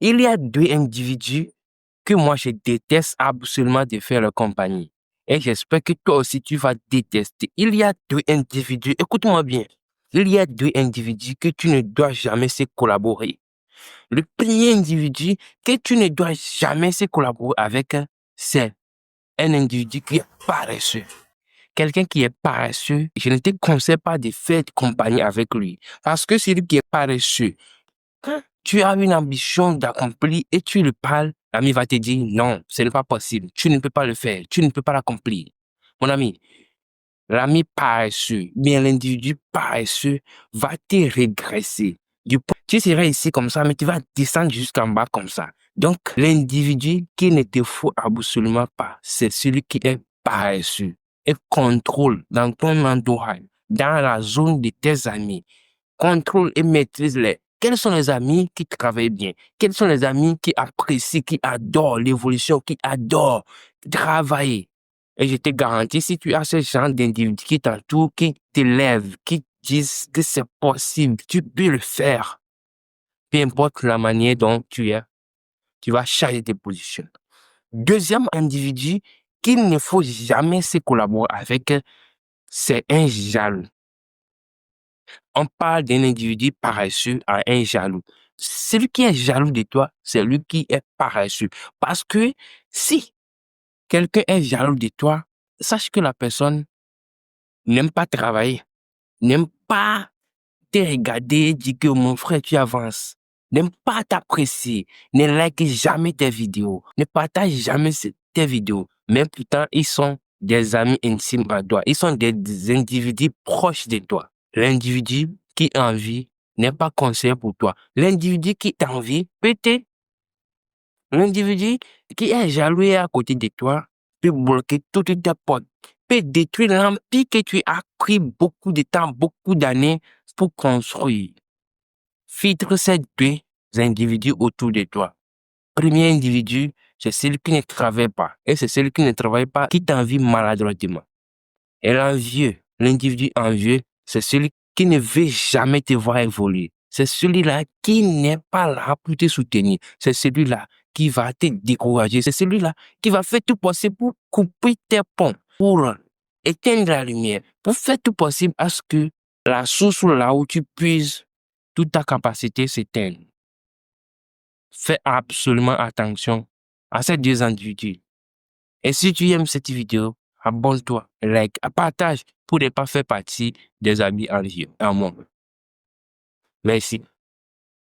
Il y a deux individus que moi je déteste absolument de faire leur compagnie. Et j'espère que toi aussi tu vas détester. Il y a deux individus, écoute-moi bien. Il y a deux individus que tu ne dois jamais se collaborer. Le premier individu que tu ne dois jamais se collaborer avec, c'est un individu qui est paresseux. Quelqu'un qui est paresseux, je ne te conseille pas de faire compagnie avec lui. Parce que celui qui est paresseux, quand tu as une ambition d'accomplir et tu lui parles, l'ami va te dire non, ce n'est pas possible. Tu ne peux pas le faire. Tu ne peux pas l'accomplir. Mon ami, l'ami paresseux, bien l'individu paresseux va te régresser. Tu seras ici comme ça, mais tu vas descendre jusqu'en bas comme ça. Donc, l'individu qui ne te faut absolument pas, c'est celui qui est paresseux et contrôle dans ton entourage, dans la zone de tes amis. Contrôle et maîtrise-les. Quels sont les amis qui travaillent bien? Quels sont les amis qui apprécient, qui adorent l'évolution, qui adorent travailler? Et je te garantis, si tu as ce genre d'individus qui t'entourent, qui t'élèvent, qui disent que c'est possible, tu peux le faire. Peu importe la manière dont tu es, tu vas changer tes positions. Deuxième individu qu'il ne faut jamais se collaborer avec, c'est un jaloux. On parle d'un individu paresseux à un jaloux. Celui qui est jaloux de toi, c'est lui qui est paresseux. Parce que si quelqu'un est jaloux de toi, sache que la personne n'aime pas travailler, n'aime pas te regarder, dire que mon frère, tu avances, n'aime pas t'apprécier, ne like jamais tes vidéos, ne partage jamais tes vidéos. Mais pourtant, ils sont des amis intimes à toi. Ils sont des individus proches de toi. L'individu qui envie n'est pas conseiller pour toi. L'individu qui t'envie, peut-être, l'individu qui est jaloux et à côté de toi, peut bloquer toutes tes portes, peut détruire l'empire que tu as pris beaucoup de temps, beaucoup d'années pour construire. Filtre ces deux individus autour de toi. Premier individu, c'est celui qui ne travaille pas. Et c'est celui qui ne travaille pas qui t'envie maladroitement. Et l'envieux, l'individu envieux, c'est celui qui ne veut jamais te voir évoluer. C'est celui-là qui n'est pas là pour te soutenir. C'est celui-là qui va te décourager. C'est celui-là qui va faire tout possible pour couper tes ponts, pour éteindre la lumière, pour faire tout possible à ce que la source là où tu puises toute ta capacité s'éteigne. Fais absolument attention à ces deux individus. Et si tu aimes cette vidéo, abonne-toi, like, partage pour ne pas faire partie des amis envieux. Merci.